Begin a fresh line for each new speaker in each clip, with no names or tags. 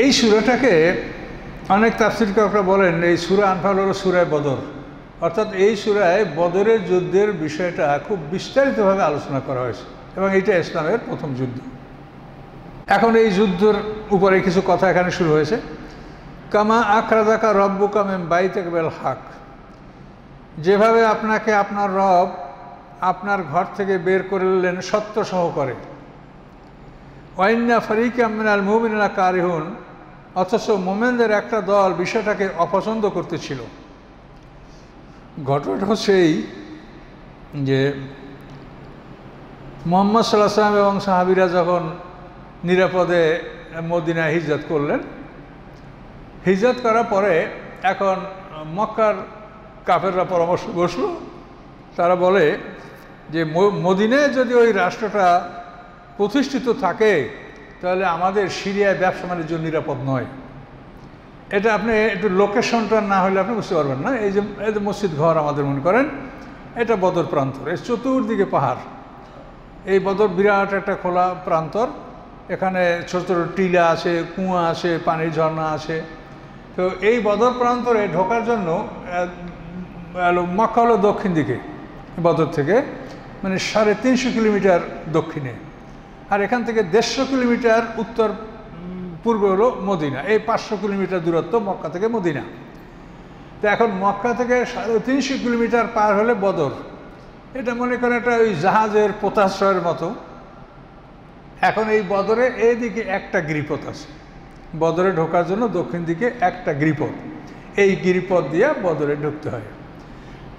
এই সূরাটাকে অনেক তাফসীরকাররা বলেন এই সূরা আনফাল হলো সূরা বদর, অর্থাৎ এই সূরায় বদরের যুদ্ধের বিষয়টা খুব বিস্তারিতভাবে আলোচনা করা হয়েছে এবং এটা ইসলামের প্রথম যুদ্ধ। এখন এই যুদ্ধের উপরে কিছু কথা এখানে শুরু হয়েছে। কামা আখরাজাকা রব্বুকা মিন বাইতিকা বিল হক, যেভাবে আপনাকে আপনার রব আপনার ঘর থেকে বের করলেন সত্য সহকারে। ওয়াইন্না ফারিকাম মিনাল মুমিনিনা কারিহুন, অথচ মোমেনদের একটা দল বিষয়টাকে অপছন্দ করতেছিল। ঘটনাটা হচ্ছে এই যে মুহাম্মদ সাল্লাল্লাহু আলাইহি ওয়াসাল্লাম এবং সাহাবীরা যখন নিরাপদে মদিনায় হিজরত করলেন, হিজরত করার পরে এখন মক্কার কাফেররা পরামর্শ বসলো, তারা বলে যে মদিনায় যদি ওই রাষ্ট্রটা প্রতিষ্ঠিত থাকে তাহলে আমাদের সিরিয়ায় ব্যবসা বাণিজ্য নিরাপদ নয়। এটা আপনি একটু লোকেশনটা না হলে আপনি বুঝতে পারবেন না। এই যে মসজিদ ঘর আমাদের মনে করেন, এটা বদর প্রান্তর, এর চতুর্দিকে পাহাড়। এই বদর বিরাট একটা খোলা প্রান্তর, এখানে ছোট ছোট টিলা আছে, কুয়া আছে, পানির ঝর্ণা আছে। তো এই বদর প্রান্তরে ঢোকার জন্য মক্কা হলো দক্ষিণ দিকে বদর থেকে, মানে 350 কিলোমিটার দক্ষিণে, আর এখান থেকে 150 কিলোমিটার উত্তর পূর্বে হলো মদিনা। এই 500 কিলোমিটার দূরত্ব মক্কা থেকে মদিনা। তো এখন মক্কা থেকে 350 কিলোমিটার পার হলে বদর। এটা মনে করেন একটা ওই জাহাজের পোতাশ্রয়ের মতো। এখন এই বদরে এইদিকে একটা গিরিপথ আছে, বদরে ঢোকার জন্য দক্ষিণ দিকে একটা গিরিপথ, এই গিরিপথ দিয়ে বদরে ঢুকতে হয়।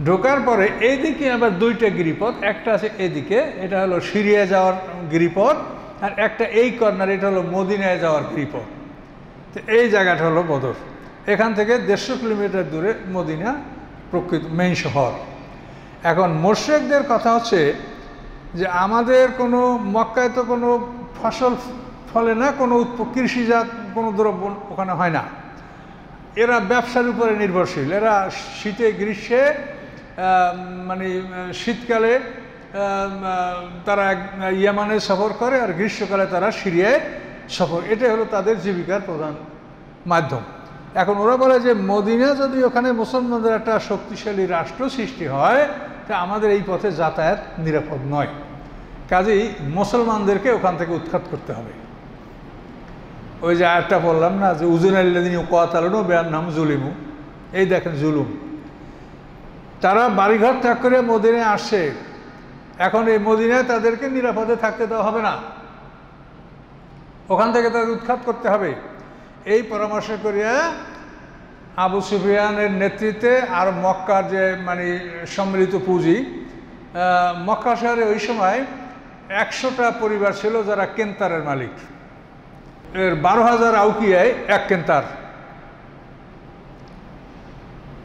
ঢোকার পরে এইদিকে আবার দুইটা গিরিপথ, একটা আছে এদিকে, এটা হলো সিরিয়া যাওয়ার গিরিপথ, আর একটা এই কর্নার, এটা হলো মদিনায় যাওয়ার গিরিপথ। তো এই জায়গাটা হলো বদর। এখান থেকে 150 কিলোমিটার দূরে মদিনা প্রকৃত মেইন শহর। এখন মুশরিকদের কথা হচ্ছে যে আমাদের কোনো মক্কায় তো কোনো ফসল ফলে না, কোনো কৃষিজাত কোনো দ্রব্য ওখানে হয় না। এরা ব্যবসার উপরে নির্ভরশীল। এরা শীতে গ্রীষ্মে মানে শীতকালে তারা ইয়ামানে সফর করে, আর গ্রীষ্মকালে তারা সিরিয়ায় সফর। এটাই হলো তাদের জীবিকার প্রধান মাধ্যম। এখন ওরা বলে যে মদিনা যদি ওখানে মুসলমানদের একটা শক্তিশালী রাষ্ট্র সৃষ্টি হয়, তা আমাদের এই পথে যাতায়াত নিরাপদ নয়, কাজেই মুসলমানদেরকে ওখান থেকে উৎখাত করতে হবে। ওই যে আয়াতটা বললাম না যে উযিনাল্লাযীনা ক্বাতালুনা বিআন্নাহুম যুলিমু, এই দেখেন জুলুম। তারা বাড়িঘর ত্যাগ করে মদিনায় আসছে, এখন এই মদিনায় তাদেরকে নিরাপদে থাকতে দেওয়া হবে না, ওখান থেকে তাদের উৎখাত করতে হবে। এই পরামর্শ করিয়া আবু সুফিয়ানের নেতৃত্বে আর মক্কার যে মানে সম্মিলিত পুঁজি, মক্কা শহরে ওই সময় 100টা পরিবার ছিল যারা কেন্তারের মালিক। এর 12,000 আউকিয়ায় এক কেন্তার।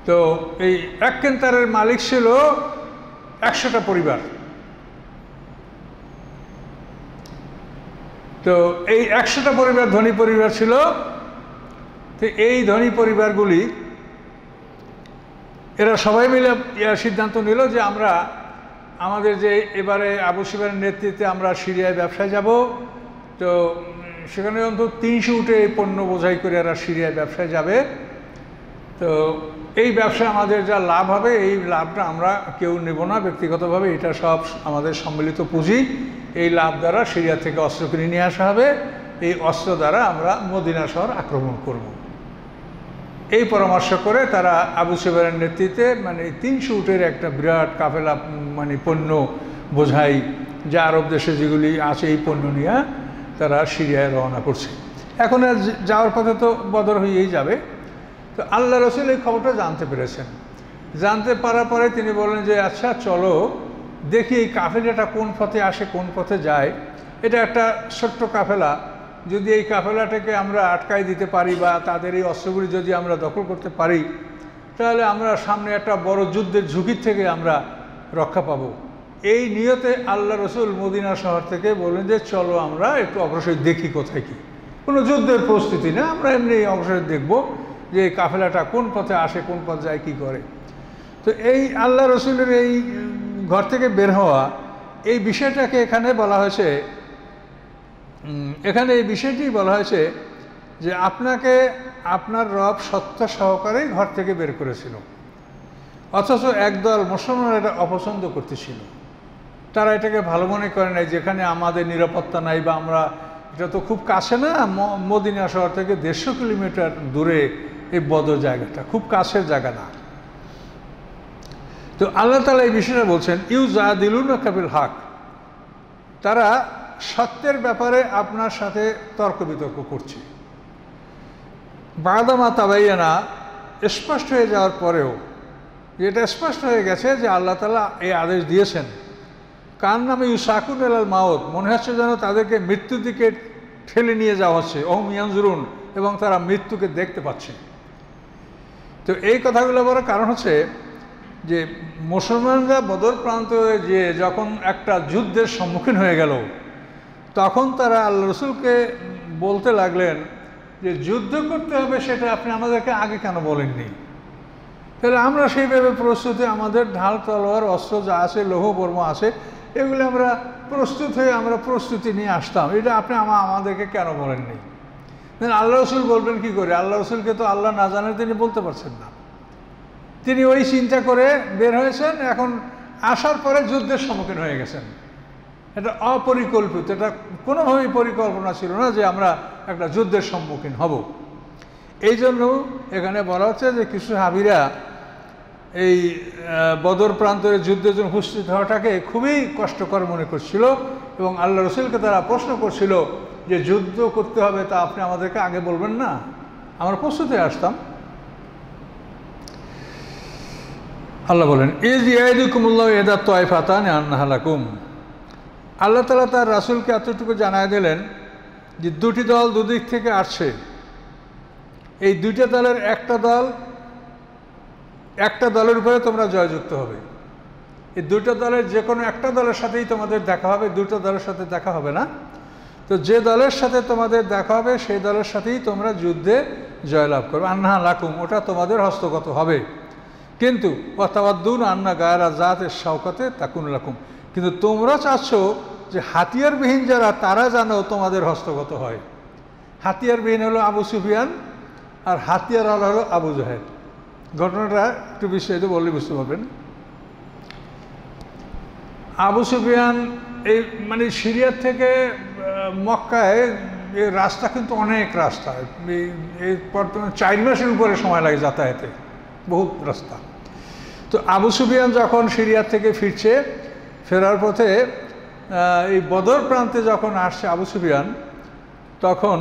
তো এই এক কেন্তারের মালিক ছিল 100টা পরিবার। তো এই 100টা পরিবার ধনী পরিবার ছিল। তো এই ধনী পরিবারগুলি এরা সবাই মিলে সিদ্ধান্ত নিল যে আমরা আমাদের যে এবারে আবু সুফিয়ানের নেতৃত্বে আমরা সিরিয়ায় ব্যবসায় যাব। তো সেখানে অন্তত 300 উটে এই পণ্য বোঝাই করে এরা সিরিয়ায় ব্যবসায় যাবে। তো এই ব্যবসায় আমাদের যা লাভ হবে, এই লাভটা আমরা কেউ নেব না ব্যক্তিগতভাবে, এটা সব আমাদের সম্মিলিত পুঁজি। এই লাভ দ্বারা সিরিয়া থেকে অস্ত্র কিনে নিয়ে আসা হবে, এই অস্ত্র দ্বারা আমরা মদিনা শহর আক্রমণ করব। এই পরামর্শ করে তারা আবু সুফিয়ানের নেতৃত্বে মানে 300 উটের একটা বিরাট কাফেলা মানে পণ্য বোঝাই যা আরব দেশে যেগুলি আছে এই পণ্য নিয়ে তারা সিরিয়ায় রওনা করছে। এখন আর যাওয়ার পথে তো বদর হয়েই যাবে। তো আল্লাহ রসুল এই খবরটা জানতে পেরেছেন। জানতে পারার পরে তিনি বললেন যে আচ্ছা চলো দেখি এই কাফেলাটা কোন পথে আসে কোন পথে যায়। এটা একটা ছোট্ট কাফেলা, যদি এই কাফেলাটাকে আমরা আটকাই দিতে পারি বা তাদের এই অস্ত্রগুলি যদি আমরা দখল করতে পারি, তাহলে আমরা সামনে একটা বড় যুদ্ধের ঝুঁকির থেকে আমরা রক্ষা পাবো। এই নিয়তে আল্লাহ রসুল মদিনা শহর থেকে বললেন যে চলো আমরা একটু অগ্রসর দেখি কোথায় কি, কোনো যুদ্ধের প্রস্তুতি না, আমরা এমনি অগ্রসর দেখব যে এই কাফেলাটা কোন পথে আসে কোন পথে যায় কি করে। তো এই আল্লাহ রসুলের এই ঘর থেকে বের হওয়া এই বিষয়টাকে এখানে বলা হয়েছে, এখানে এই বিষয়টি বলা হয়েছে যে আপনাকে আপনার রব সত্য সহকারেই ঘর থেকে বের করেছিল, অথচ একদল মুসলমান এটা অপছন্দ করতেছিল। তারা এটাকে ভালো মনে করে নাই, যেখানে আমাদের নিরাপত্তা নাই বা আমরা, এটা তো খুব কাছে না, মদিনা শহর থেকে 150 কিলোমিটার দূরে এই বদর জায়গাটা, খুব কাছের জায়গা না। তো আল্লাহ তাআলা এই বিষয়টা বলছেন, ইউজাদিলুনাকা বিল হক, তারা সত্যের ব্যাপারে আপনার সাথে তর্ক বিতর্ক করছে। বাদামা তাবাইয়ানা, স্পষ্ট হয়ে যাওয়ার পরেও, এটা স্পষ্ট হয়ে গেছে যে আল্লাহ তাআলা এই আদেশ দিয়েছেন, কার নামে ইউসাকুন আলাল মাউত, মনে হচ্ছে যেন তাদেরকে মৃত্যুর দিকে ঠেলে নিয়ে যাওয়া হচ্ছে, ওহুম ইয়ানজুরুন, এবং তারা মৃত্যুকে দেখতে পাচ্ছে। তো এই কথাগুলো বলার কারণ হচ্ছে যে মুসলমানরা বদর প্রান্তে যে যখন একটা যুদ্ধের সম্মুখীন হয়ে গেল, তখন তারা আল্লাহ রসুলকে বলতে লাগলেন যে যুদ্ধ করতে হবে, সেটা আপনি আমাদেরকে আগে কেন বলেননি? তাহলে আমরা সেইভাবে প্রস্তুতি, আমাদের ঢাল তলোয়ার অস্ত্র যা আছে, লৌহকর্ম আছে, এগুলো আমরা প্রস্তুত হয়ে আমরা প্রস্তুতি নিয়ে আসতাম, এটা আপনি আমাদেরকে কেন বলেননি? আল্লাহ রসুল বলবেন কি করে? আল্লাহ রসুলকে তো আল্লাহ না জানে তিনি বলতে পারছেন না। তিনি ওই চিন্তা করে বের হয়েছেন, এখন আসার পরে যুদ্ধের সম্মুখীন হয়ে গেছেন। এটা অপরিকল্পিত, এটা কোনোভাবেই পরিকল্পনা ছিল না যে আমরা একটা যুদ্ধের সম্মুখীন হব। এই জন্য এখানে বলা হচ্ছে যে কিছু সাহাবীরা এই বদর প্রান্তরের যুদ্ধের জন্য উপস্থিত হওয়াটাকে খুবই কষ্টকর মনে করছিল, এবং আল্লাহ রসুলকে তারা প্রশ্ন করছিল যে যুদ্ধ করতে হবে, তা আপনি আমাদেরকে আগে বলবেন না, আমরা প্রস্তুতি আসতাম। আল্লাহ বলেন, ইজ ইয়াইদুকুমুল্লাহু ইহদা তায়ফাতানি আন্নাহা লাকুম, আল্লাহ তাআলা তার রাসূলকে এতটুকু জানায় দিলেন যে দুটি দল দুদিক থেকে আসছে, এই দুইটা দলের একটা দলের উপরে তোমরা জয়যুক্ত হবে। এই দুটো দলের যে কোনো একটা দলের সাথেই তোমাদের দেখা হবে, দুটো দলের সাথে দেখা হবে না। তো যে দলের সাথে তোমাদের দেখা হবে সেই দলের সাথেই তোমরা যুদ্ধে জয়লাভ করবে। আন্নাহা লাকুম, ওটা তোমাদের হস্তগত হবে। কিন্তু ওয়াতাওয়াদ্দুন আন্না গায়রা জাতের শাওকাতে তাকুন লাকুম, কিন্তু তোমরা চাচ্ছ যে হাতিয়ারবিহীন যারা, তারা যেন তোমাদের হস্তগত হয়। হাতিয়ারবিহীন হলো আবু সুফিয়ান, আর হাতিয়ার হলো আবু জাহেল। ঘটনাটা একটু বিস্তারিত বললে বুঝতে পারবেন। আবু সুফিয়ান এই মানে সিরিয়ার থেকে মক্কায় এই রাস্তা কিন্তু অনেক রাস্তা, এই বর্তমানে 4 মাসের উপরে সময় লাগে যাতায়াতে, বহুত রাস্তা। তো আবু সুফিয়ান যখন সিরিয়ার থেকে ফিরছে, ফেরার পথে এই বদর প্রান্তে যখন আসছে আবু সুফিয়ান, তখন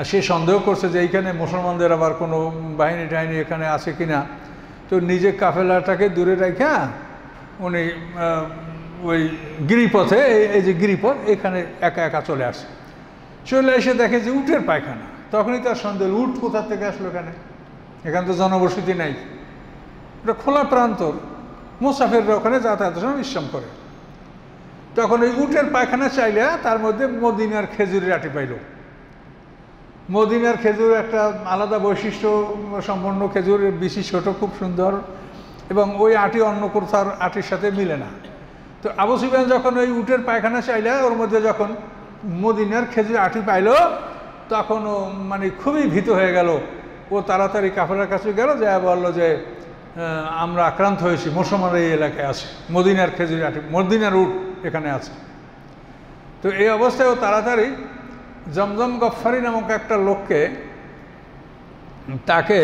সে সন্দেহ করছে যে এইখানে মুসলমানদের আবার কোনো বাহিনী টাহিনী এখানে আছে কিনা। তো নিজের কাফেলাটাকে দূরে রেখে উনি ওই গিরিপথে, এই যে গিরিপথ, এখানে একা একা চলে আসে। চলে এসে দেখে যে উটের পায়খানা। তখনই তার সন্দেহ, উট কোথা থেকে আসলো এখানে? এখানে তো জনবসতি নাই, এটা খোলা প্রান্তর, মুসাফিররা ওখানে যাতায়াতের সময় বিশ্রাম করে। তখন ওই উটের পায়খানা চাইলে তার মধ্যে মদিনার খেজুরের আটি পাইল। মদিনার খেজুর একটা আলাদা বৈশিষ্ট্য সম্পন্ন খেজুর, বেশি ছোট, খুব সুন্দর, এবং ওই আটি অন্য কোথার আটির সাথে মিলে না। তো আবু সুফিয়ান যখন ওই উটের পায়খানা চাইলে ওর মধ্যে যখন মদিনার খেজুর আটি পাইল, তখন ও মানে খুবই ভীত হয়ে গেল। ও তাড়াতাড়ি কাফেলার কাছে গেল, যা বলল যে আমরা আক্রান্ত হয়েছি, মুসলমান এই এলাকায় আছে, মদিনার খেজুর আটি, মদিনার উট এখানে আছে। তো এই অবস্থায় ও তাড়াতাড়ি জমজম গফফারি নামক একটা লোককে, তাকে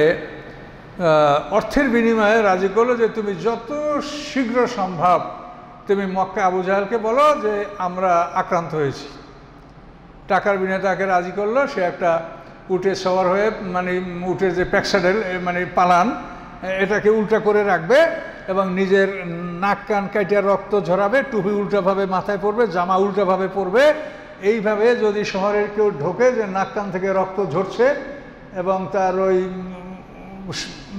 অর্থের বিনিময়ে রাজি করলো যে তুমি যত শীঘ্র সম্ভব তুমি মক্কা আবু জাহেলকে বলো যে আমরা আক্রান্ত হয়েছি। টাকার বিনিময়ে তাকে রাজি করলো। সে একটা উটে সওয়ার হয়ে, মানে উটের যে প্যাকসাডেল মানে পালান, এটাকে উল্টা করে রাখবে এবং নিজের নাক কান কাইটা রক্ত ঝরাবে, টুপি উল্টাভাবে মাথায় পরবে, জামা উল্টাভাবে পরবে। এইভাবে যদি শহরের কেউ ঢোকে যে নাক কান থেকে রক্ত ঝরছে এবং তার ওই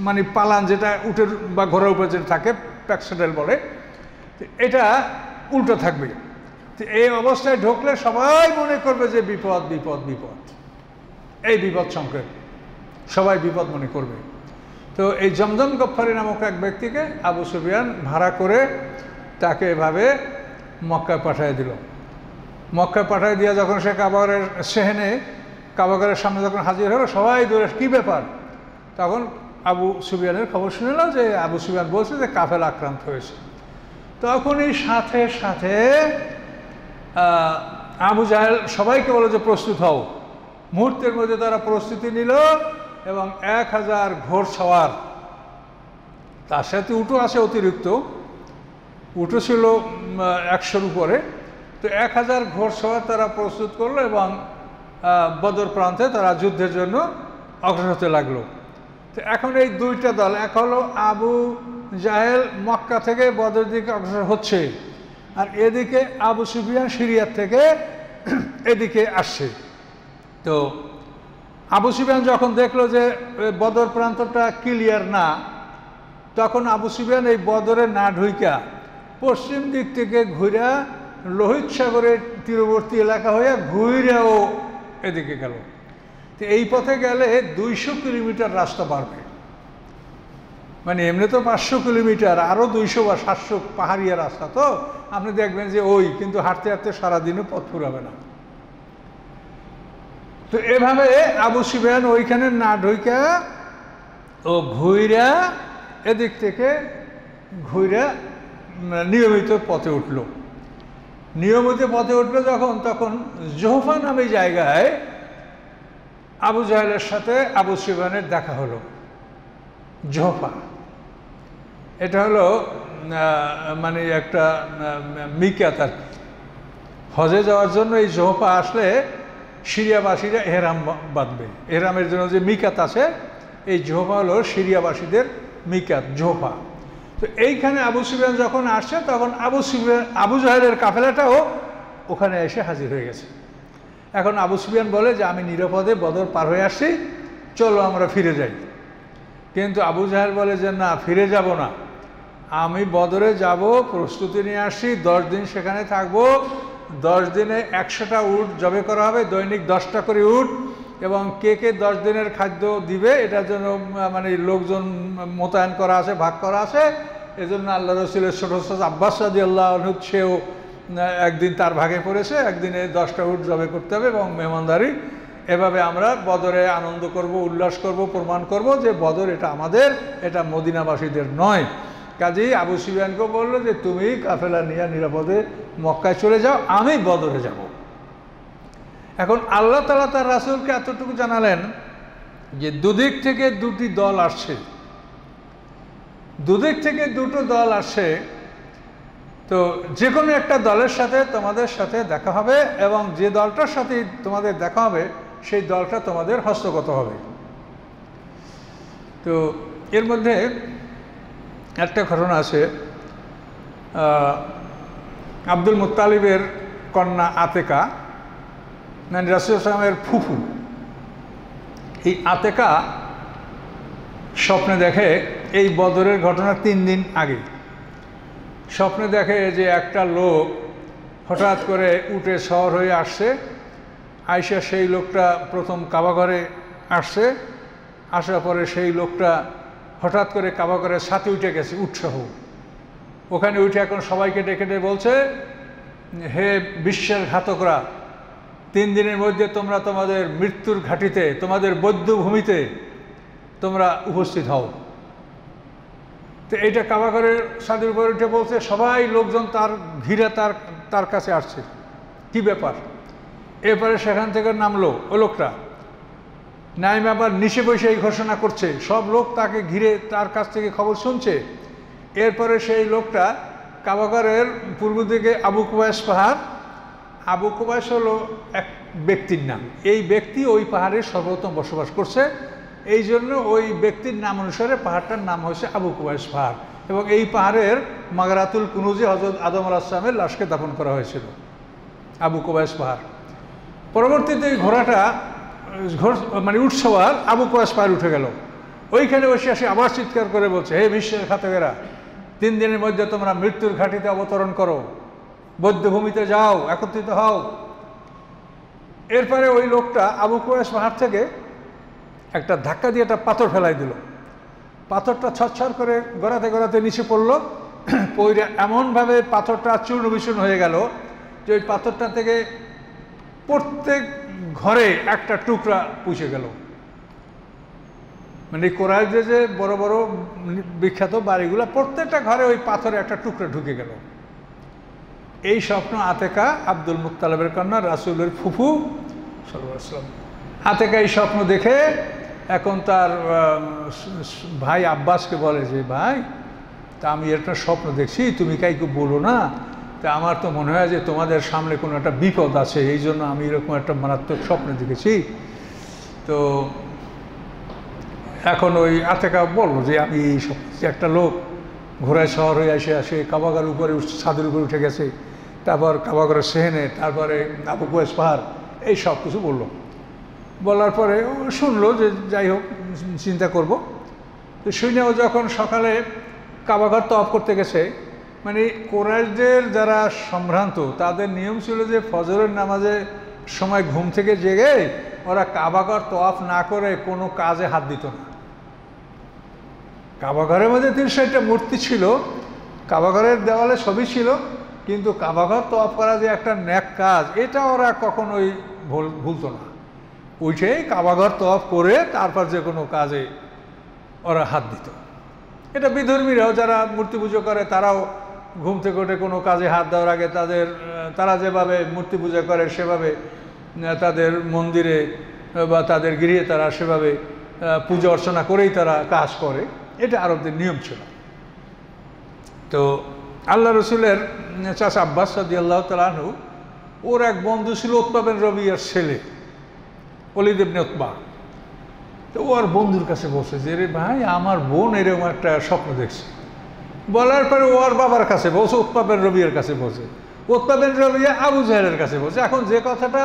মানে পালান যেটা উটের বা ঘোড়ার উপরে যেটা থাকে, প্যাকসাডেল বলে, এটা উল্টো থাকবে। তো এই অবস্থায় ঢুকলে সবাই মনে করবে যে বিপদ বিপদ বিপদ, এই বিপদ সংকেত, সবাই বিপদ মনে করবে। তো এই জমজম গফফারি নামক এক ব্যক্তিকে আবু সুফিয়ান ভাড়া করে তাকে এভাবে মক্কায় পাঠিয়ে দিল। মক্কায় পাঠিয়ে দিয়ে যখন সে কাবারের সেহেনে কাবাগরের সামনে যখন হাজির হলো সবাই দৌড়ে কী ব্যাপার? তখন আবু সুফিয়ানের খবর শুনে এলো যে আবু সুফিয়ান বলছে যে কাফেলা আক্রান্ত হয়েছে। তখনই সাথে সাথে আবু জাহেল সবাইকে বলে যে প্রস্তুত হও। মুহূর্তের মধ্যে তারা প্রস্তুতি নিল এবং 1000 ঘোড়সওয়ার, তার সাথে উটও আছে অতিরিক্ত, উটও ছিল 100-র উপরে। তো 1000 ঘোড়সওয়ার তারা প্রস্তুত করলো এবং বদর প্রান্তে তারা যুদ্ধের জন্য অগ্রসর হতে লাগলো। তো এখন এই দুইটা দল, এক হলো আবু জাহেল মক্কা থেকে বদর দিকে অগ্রসর হচ্ছে, আর এদিকে আবু সুফিয়ান সিরিয়ার থেকে এদিকে আসছে। তো আবু সুফিয়ান যখন দেখলো যে বদর প্রান্তটা ক্লিয়ার না, তখন আবু সুফিয়ান এই বদরে না ঢুইকা পশ্চিম দিক থেকে ঘুরা লোহিত সাগরের তীরবর্তী এলাকা হয়ে ঘুরেও এদিকে গেল। তো এই পথে গেলে 200 কিলোমিটার রাস্তা পারবে, মানে এমনি তো 500 কিলোমিটার, আরও 200 বা 700 পাহাড়িয়া রাস্তা। তো আপনি দেখবেন যে ওই কিন্তু হাঁটতে হাঁটতে সারাদিনও পথ ফুরাবে না। তো এভাবে আবু সুফিয়ান ওইখানে না ঢুইকা ও ঘুইরা এদিক থেকে ঘুইরা নিয়মিত পথে উঠল। নিয়মিত পথে উঠলো যখন, তখন জোহফা নামে জায়গায় আবু জাহেলের সাথে আবু সুফিয়ানের দেখা হলো। জোহফা এটা হলো মানে একটা মিকাত আর কি। হজে যাওয়ার জন্য এই জোহফা আসলে সিরিয়াবাসীরা এহরাম বাঁধবে। এহরামের জন্য যে মিকাত আছে, এই জোহফা হলো সিরিয়াবাসীদের মিকাত, জোহফা। তো এইখানে আবু সুফিয়ান যখন আসছে তখন আবু জাহেলের কাফেলাটাও ওখানে এসে হাজির হয়ে গেছে। এখন আবু সুফিয়ান বলে যে আমি নিরাপদে বদর পার হয়ে আসছি, চলো আমরা ফিরে যাই। কিন্তু আবু জাহেল বলে যে না, ফিরে যাব না, আমি বদরে যাব, প্রস্তুতি নিয়ে আসছি, 10 দিন সেখানে থাকবো। 10 দিনে 100টা উট জবে করা হবে, দৈনিক 10টা করে উট, এবং কে কে 10 দিনের খাদ্য দিবে এটার জন্য মানে লোকজন মোতায়েন করা আছে, ভাগ করা আছে। এজন্য আল্লাহ রসুলের ছোট ছোট আব্বাস রাদিয়াল্লাহু আনহু সেও একদিন তার ভাগে পড়েছে, একদিনে 10টা উট জবে করতে হবে এবং মেহমানদারি। এভাবে আমরা বদরে আনন্দ করব, উল্লাস করব, প্রমাণ করব যে বদর এটা আমাদের, এটা মদিনাবাসীদের নয়। কাজেই আবু সুফিয়ানকে বললো যে তুমি কাফেলা নিয়ে নিরাপদে মক্কায় চলে যাও, আমি বদরে যাব। এখন আল্লাহ তাআলা তার রাসূলকে এতটুকু জানালেন যে দুদিক থেকে দুটি দল আসছে, দুদিক থেকে দুটো দল আসছে। তো যে কোনো একটা দলের সাথে তোমাদের সাথে দেখা হবে এবং যে দলটার সাথে তোমাদের দেখা হবে সেই দলটা তোমাদের হস্তগত হবে। তো এর মধ্যে একটা ঘটনা আছে, আব্দুল মুত্তালিবের কন্যা আতেকা, মানে রাসূল সাল্লাল্লাহু আলাইহি ওয়াসাল্লামের ফুফু, এই আতেকা স্বপ্নে দেখে, এই বদরের ঘটনা 3 দিন আগে স্বপ্নে দেখে যে একটা লোক হঠাৎ করে উঠে শহর হয়ে আসছে। আয়েশা সেই লোকটা প্রথম কাবাঘরে আসছে, আসার পরে সেই লোকটা হঠাৎ করে কাবাঘরের সাথে উঠে গেছে উৎসাহ। ওখানে উঠে এখন সবাইকে ডেকে ডেকে বলছে, হে বিশ্বের ঘাতকরা, 3 দিনের মধ্যে তোমরা তোমাদের মৃত্যুর ঘাটিতে, তোমাদের বৌদ্ধভূমিতে তোমরা উপস্থিত হও। তো এইটা কাবাঘরের ছাদের উপরে উঠে বলছে, সবাই লোকজন তার ঘিরে তার কাছে আসছে, কি ব্যাপার? এরপরে সেখান থেকে নামলো ও লোকটা, নাইমে আবার নিচে বসে এই ঘোষণা করছে, সব লোক তাকে ঘিরে তার কাছ থেকে খবর শুনছে। এরপরে সেই লোকটা কাবাঘরের পূর্ব দিকে আবু কুবাইস পাহাড়, আবু কুবাইস হলো এক ব্যক্তির নাম, এই ব্যক্তি ওই পাহাড়ে সর্বপ্রথম বসবাস করছে, এই জন্য ওই ব্যক্তির নাম অনুসারে পাহাড়টার নাম হয়েছে আবু কুবাইস পাহাড়। এবং এই পাহাড়ের মাগরাতুল কুনুজে হযরত আদম আলাইহিস সালামের লাশকে দাফন করা হয়েছিল, আবু কুবাইস পাহাড়। পরবর্তীতে এই ঘোড়াটা মানে উৎসবার আবু কুবাইস পাহাড় উঠে গেল, ওইখানে বসে আসে আবার চিৎকার করে বলছে, হে বিশ্বের ঘাতকেরা, 3 দিনের মধ্যে তোমরা মৃত্যুর ঘাটিতে অবতরণ করো, বৌদ্ধভূমিতে যাও, একত্রিত হও। এরপরে ওই লোকটা আবু কুবাইস পাহাড় থেকে একটা ধাক্কা দিয়ে একটা পাথর ফেলাই দিল, পাথরটা ছটছট করে গড়াতে গড়াতে নিচে পড়লো, পড়ে এমনভাবে পাথরটা চূর্ণ বিচূর্ণ হয়ে গেল যে ওই পাথরটা থেকে প্রত্যেক ঘরে একটা টুকরা পুষে গেল। মানে কোরাইশদের যে বড় বড় বিখ্যাত বাড়িগুলো প্রত্যেকটা ঘরে ওই পাথরে একটা টুকরা ঢুকে গেল। এই স্বপ্ন আতেকা, আব্দুল মুত্তালিবের কন্যা, রাসূলের ফুফু সাল্লাল্লাহু আলাইহি ওয়াসাল্লাম, আতেকা এই স্বপ্ন দেখে এখন তার ভাই আব্বাসকে বলে যে ভাই, তা আমি একটা স্বপ্ন দেখছি, তুমি কাউকে বলো না, তা আমার তো মনে হয় যে তোমাদের সামনে কোনো একটা বিপদ আছে, এই জন্য আমি এরকম একটা মারাত্মক স্বপ্ন দেখেছি। তো এখন ওই আতেকা বললো যে আমি এই সব, একটা লোক ঘোড়ায় শহর হয়ে আসে কাবাগার উপরে ছাদের উপরে উঠে গেছে, তারপর কাবাগরের সেহেনে, তারপরে আবু কুবাইস পাহাড়, এই সব কিছু বললো। বলার পরে ও শুনলো যে যাই হোক চিন্তা করব। তো শুনেও যখন সকালে কাবাঘর তওয়াফ করতে গেছে, মানে কোরাইশদের যারা সম্ভ্রান্ত তাদের নিয়ম ছিল যে ফজরের নামাজের সময় ঘুম থেকে জেগে ওরা কাবাঘর তওয়াফ না করে কোনো কাজে হাত দিত না। কাবাঘরের মধ্যে 360টা মূর্তি ছিল, কাবাঘরের দেওয়ালে ছবি ছিল, কিন্তু কাবাঘর তওয়াফ করা যে একটা ন্যাক কাজ, এটা ওরা কখনোই ভুলতো না। উঠেই কাবাঘর তওয়াফ করে তারপর যে কোনো কাজে ওরা হাত দিত। এটা বিধর্মীরাও যারা মূর্তি পুজো করে তারাও ঘুম থেকে উঠে কোনো কাজে হাত দেওয়ার আগে তারা যেভাবে মূর্তি পূজা করে সেভাবে তাদের মন্দিরে বা তাদের গৃহে তারা সেভাবে পূজা অর্চনা করেই তারা কাজ করে। এটা আরবদের নিয়ম ছিল। তো আল্লাহ রসুলের চাচা আব্বাস রাদিয়াল্লাহু তাআলা আনহু, ওর এক বন্ধু ছিল উতবা বিন রবিয়ার ছেলে ওলীদ ইবনে উতবা। তো ওর বন্ধুর কাছে বসে যে রে ভাই, আমার বোন এরকম একটা স্বপ্ন দেখছে। বলার পরে ওর বাবার কাছে বসে, উতবা বিন রবিয়ার কাছে বসে, উতবা বিন রবিয়া আবু জাহেলের কাছে বসে। এখন যে কথাটা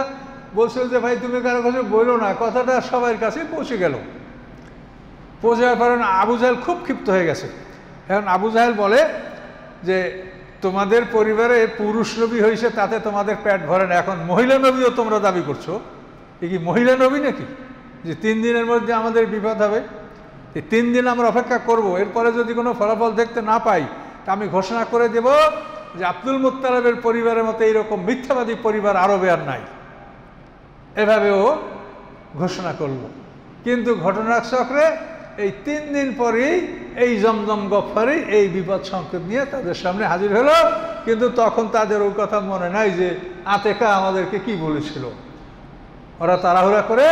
বলছিল যে ভাই তুমি কারো কাছে বলো না, কথাটা সবার কাছে পৌঁছে গেল। পৌঁছে যাওয়ার পরে আবু জাহেল খুব ক্ষিপ্ত হয়ে গেছে। এখন আবু জাহেল বলে যে তোমাদের পরিবারে পুরুষ নবী হয়েছে, তাতে তোমাদের পেট ভরে না, এখন মহিলা নবীও তোমরা দাবি করছো, এ কি মহিলা নবী নাকি যে 3 দিনের মধ্যে আমাদের বিপদ হবে? এই 3 দিন আমরা অপেক্ষা করব, এরপরে যদি কোনো ফলাফল দেখতে না পাই তা আমি ঘোষণা করে দেব যে আব্দুল মুত্তালিবের পরিবারের মতো এইরকম মিথ্যাবাদী পরিবার আরবে আর নাই। এভাবেও ঘোষণা করল। কিন্তু ঘটনার চক্রে এই 3 দিন পরেই এই জমজম গফফারি এই বিপদ সংকেত নিয়ে তাদের সামনে হাজির হলো। কিন্তু তখন তাদের ওই কথা মনে নাই যে আতেকা আমাদেরকে কি বলেছিল। ওরা তাড়াহুড়া করে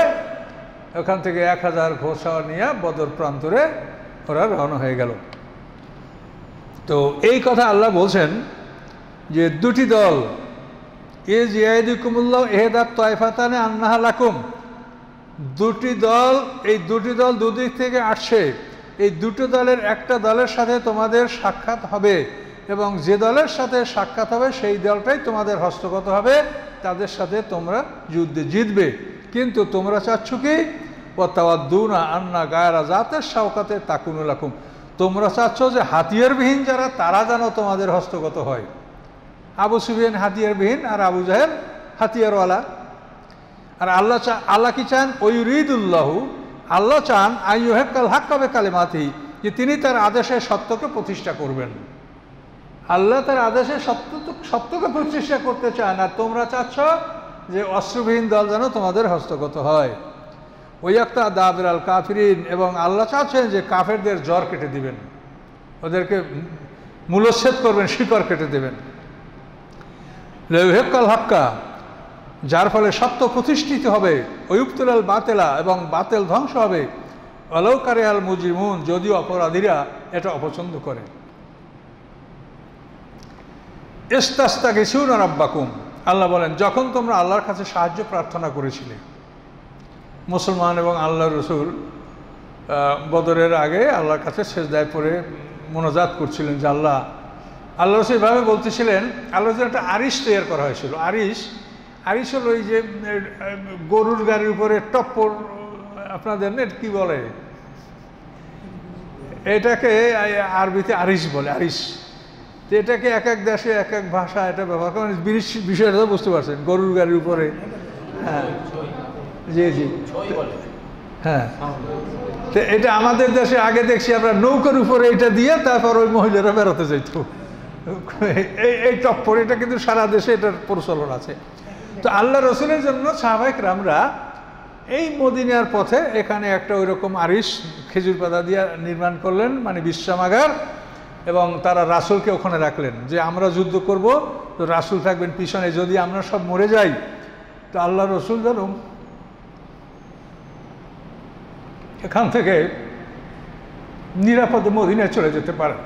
ওখান থেকে 1000 ঘোষাওয়া নিয়ে বদর প্রান্তরে ওরা রওনা হয়ে গেল। তো এই কথা আল্লাহ বলছেন যে দুটি দল, এ জিয়াইদুকুমুল্লাহ এহেদাত তয়ফাতানে আন্নাহা লাকুম, দুটি দল, এই দুটি দল দুদিক থেকে আসছে, এই দুটো দলের একটা দলের সাথে তোমাদের সাক্ষাৎ হবে এবং যে দলের সাথে সাক্ষাৎ হবে সেই দলটাই তোমাদের হস্তগত হবে, তাদের সাথে তোমরা যুদ্ধে জিতবে। কিন্তু তোমরা চাচ্ছ কি ওয়াতাওয়াদ্দুনা আন্না গায়রা জাতের শাওকাতে তাকুনু লাকুম, তোমরা চাচ্ছ যে হাতিয়ারবিহীন যারা তারা যেন তোমাদের হস্তগত হয়। আবু সুফিয়ান হাতিয়ারবিহীন আর আবু জাহেল হাতিয়ারওয়ালা। আর আল্লাহ কি চান? ওয়ুরিদুল্লাহু, আল্লাহ চান আইয়ুহিক্কাল হাক্কা বিকালিমাতিহি, যে তিনি তার আদেশে সত্যকে প্রতিষ্ঠা করবেন। আল্লাহ তার আদেশে সত্যকে প্রতিষ্ঠা করতে চান, আর তোমরা চাচ্ছ যে অস্ত্রবিহীন দল যেন তোমাদের হস্তগত হয়। ওয়াক্তা দাবির আল কাফিরিন, এবং আল্লাহ চাচ্ছেন যে কাফেরদের জ্বর কেটে দিবেন, ওদেরকে মূলচ্ছেদ করবেন, শিকড় কেটে দেবেন। লাইয়ুহিক্কাল হাক্কা, যার ফলে সত্য প্রতিষ্ঠিত হবে, ওয়ুবতুলাল বাতেলা, এবং বাতেল ধ্বংস হবে, ওয়ালাউ কারিহাল মুজরিমুন, যদিও অপরাধীরা এটা অপছন্দ করে। ইস্তাস্তাগিসুনা রাব্বাকুম, আল্লাহ বলেন যখন তোমরা আল্লাহর কাছে সাহায্য প্রার্থনা করেছিলে, মুসলমান এবং আল্লাহ রসুল বদরের আগে আল্লাহর কাছে সেজদায় পড়ে মোনাজাত করছিলেন যে আল্লাহ রসুল এভাবে বলতেছিলেন। আল্লাহ রসুল একটা আরিশ তৈরি করা হয়েছিল। আরিশ হলো ওই যে গরুর গাড়ির উপরে টপ্পর, আপনাদের নেট কি বলে এটাকে, আরবিতে আরিশ বলে, আরিশ। তো এটাকে এক এক দেশে এক এক ভাষা এটা ব্যবহার করেন, বিষয়টা তো বুঝতে পারছেন, গরুর গাড়ির উপরে। হ্যাঁ জি জি হ্যাঁ। তো এটা আমাদের দেশে আগে দেখছি আমরা নৌকার উপরে এটা দিয়ে তারপর ওই মহিলারা বেরোতে যেত, এই টপ্পর। এটা কিন্তু সারা দেশে এটার প্রচলন আছে। তো আল্লাহ রসুলের জন্য সাহাবায়ে কেরামরা এই মদিনার পথে এখানে একটা ওইরকম আরিশ খেজুর পাতা দিয়ে নির্মাণ করলেন, মানে বিশ্রামাগার, এবং তারা রাসূলকে ওখানে রাখলেন যে আমরা যুদ্ধ করব, তো রাসূল থাকবেন পিছনে, যদি আমরা সব মরে যাই তো আল্লাহ রসুল যেন এখান থেকে নিরাপদে মদিনায় চলে যেতে পারে।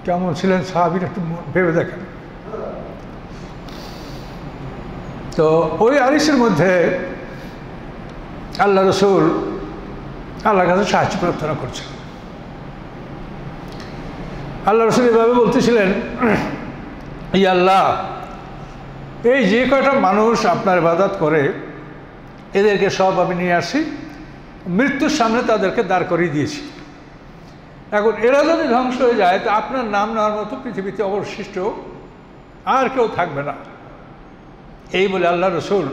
কেমন ছিলেন সাহাবীরা একটু ভেবে দেখেন। তো ওই আরিশের মধ্যে আল্লাহ রসুল আল্লাহর কাছে সাহায্য প্রার্থনা করছেন। আল্লাহ রসুল এভাবে বলতেছিলেন, ইয়া আল্লাহ, এই যে কয়টা মানুষ আপনার ইবাদত করে এদেরকে সব আমি নিয়ে আসি, মৃত্যুর সামনে তাদেরকে দাঁড় করিয়ে দিয়েছি। এখন এরা যদি ধ্বংস হয়ে যায় তো আপনার নাম নেওয়ার মতো পৃথিবীতে অবশিষ্ট আর কেউ থাকবে না। এই বলে আল্লাহ রসুল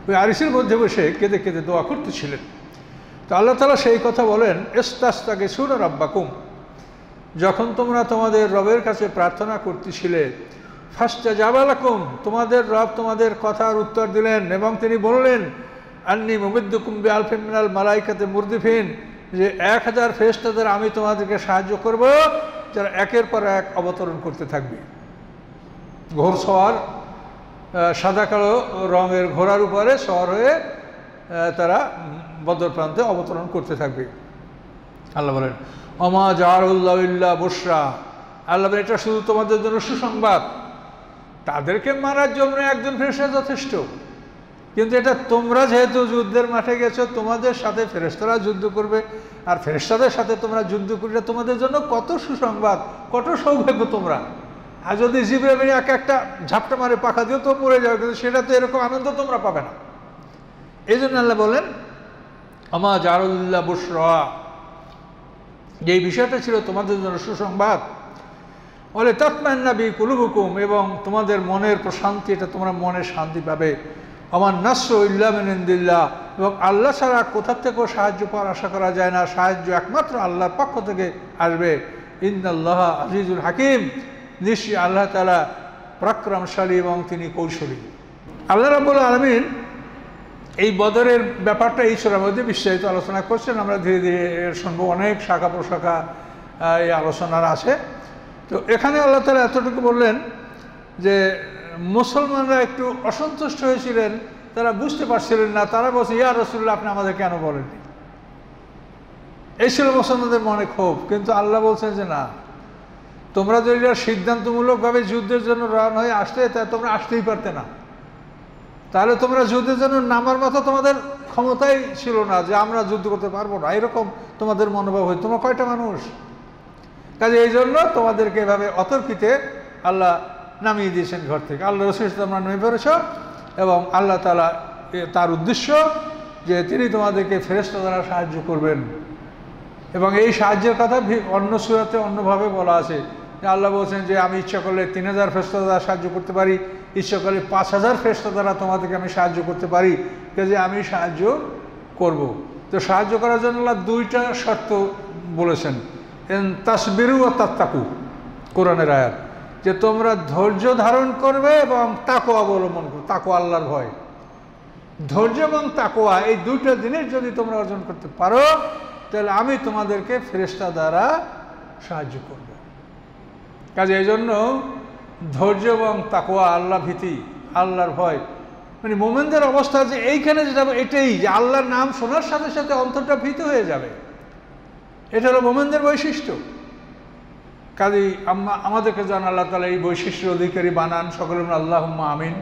ওই আরিশের মধ্যে বসে কেঁদে কেঁদে দোয়া করতেছিলেন। তো আল্লাহ তাআলা সেই কথা বলেন, ইস্তাগফিরু রাব্বাকুম, যখন তোমরা তোমাদের রবের কাছে প্রার্থনা করতেছিলে, ফাস্তাজাবা লাকুম, তোমাদের রব তোমাদের কথার উত্তর দিলেন এবং তিনি বললেন, আন্নী মুমিদ্দুকুম বিআলফিন মিনাল মালাইকাতি মুরদিফিন, যে 1000 ফেরেশতাদের আমি তোমাদেরকে সাহায্য করব, যারা একের পর এক অবতরণ করতে থাকবে। ঘোড়সওয়ার, সাদা কালো রঙের ঘোড়ার উপরে সওয়ার হয়ে তারা বদর প্রান্তে অবতরণ করতে থাকবে। আল্লাহ বলেন, ওমা জাআলুল্লাহু ইল্লা বুশরা, আল্লাহ বলেন এটা শুধু তোমাদের জন্য সুসংবাদ। তাদেরকে মারার জন্য একজন ফেরেশতা যথেষ্ট, কিন্তু এটা তোমরা যেহেতু যুদ্ধের মাঠে গেছো, তোমাদের সাথে ফেরেশতারা যুদ্ধ করবে, আর ফেরেশতাদের সাথে তোমরা যুদ্ধ করলে তোমাদের জন্য কত সুসংবাদ, কত সৌভাগ্য তোমরা। আর যদি জিবরাইল একটা ঝাপটা মারে পাখা দিয়েও তো মরে যাবে, কিন্তু সেটা তো এরকম আনন্দ তোমরা পাবে না। এই জন্য আল্লাহ বলেন, আমা জাআলুল্লাহ বুশরা, এই বিষয়টা ছিল তোমাদের জন্য সুসংবাদ। বলে তাতমাইন্না বি কুলুবুকুম, এবং তোমাদের মনের প্রশান্তি, এটা তোমরা মনের শান্তি পাবে। আমার নাসরু ইল্লা মিন ইনদিল্লাহ, এবং আল্লাহ ছাড়া কোথা থেকেও সাহায্য পাওয়ার আশা করা যায় না, সাহায্য একমাত্র আল্লাহর পক্ষ থেকে আসবে। ইন্নাল্লাহা আজিজুল হাকিম, নিশ্চয়ই আল্লাহ তাআলা পরাক্রমশালী এবং তিনি কৌশলী। আল্লাহ রাব্বুল আলামিন এই বদরের ব্যাপারটা এই সূরার মধ্যে বিস্তারিত আলোচনা করছেন, আমরা ধীরে ধীরে শুনবো, অনেক শাখা প্রশাখা এই আলোচনার আছে। তো এখানে আল্লাহ তাআলা এতটুকু বললেন যে মুসলমানরা একটু অসন্তুষ্ট হয়েছিলেন, তারা বুঝতে পারছিলেন না, তারা বলছে, ইয়া রাসূলুল্লাহ, আপনি আমাদের কেন বলেননি? এই ছিল মুসলমানদের মনে ক্ষোভ। কিন্তু আল্লাহ বলছেন যে না, তোমরা যদি সিদ্ধান্তমূলকভাবে যুদ্ধের জন্য রওনা হয়ে আসতে, তা তোমরা আসতেই পারতে না। তাহলে তোমরা যুদ্ধের জন্য নামার মতো তোমাদের ক্ষমতাই ছিল না, যে আমরা যুদ্ধ করতে পারবো না, এরকম তোমাদের মনোভাব হয়। তোমরা কয়টা মানুষ? কাজে এই জন্য তোমাদেরকে এভাবে অতর্কিতে আল্লাহ নামিয়ে দিয়েছেন ঘর থেকে। আল্লাহ রসুল তোমরা নেমে পড়েছ, এবং আল্লাহ তাআলা তার উদ্দেশ্য যে তিনি তোমাদেরকে ফেরেশতা দ্বারা সাহায্য করবেন। এবং এই সাহায্যের কথা অন্য সূরাতে অন্যভাবে বলা আছে। আল্লাহ বলছেন যে আমি ইচ্ছা করলে 3000 ফেরেশতা দ্বারা সাহায্য করতে পারি, ইচ্ছা করলে 5000 ফেরেশতা দ্বারা তোমাদেরকে আমি সাহায্য করতে পারি, কাজে আমি সাহায্য করব। তো সাহায্য করার জন্য আল্লাহ 2টা শর্ত বলেছেন, তাসবিরু ওয়া তাত্তাকু, কোরআনের আয়াত, যে তোমরা ধৈর্য ধারণ করবে এবং তাকওয়া অবলম্বন করবে। তাকওয়া আল্লাহর ভয়, ধৈর্য এবং তাকওয়া, এই 2টা জিনিস যদি তোমরা অর্জন করতে পারো, তাহলে আমি তোমাদেরকে ফেরেশতা দ্বারা সাহায্য করব। কাজে এই জন্য ধৈর্য এবং তাকওয়া, আল্লাহ ভীতি, আল্লাহর ভয়, মানে মুমিনদের অবস্থা যে এইখানে যেটা, এটাই যে আল্লাহর নাম শোনার সাথে সাথে অন্তরটা ভীত হয়ে যাবে, এটা হলো মুমিনদের বৈশিষ্ট্য। কাজেই আমাদেরকে যেন আল্লাহ তাআলা এই বৈশিষ্ট্যের অধিকারী বানান। সকলে আল্লাহুম্মা আমিন।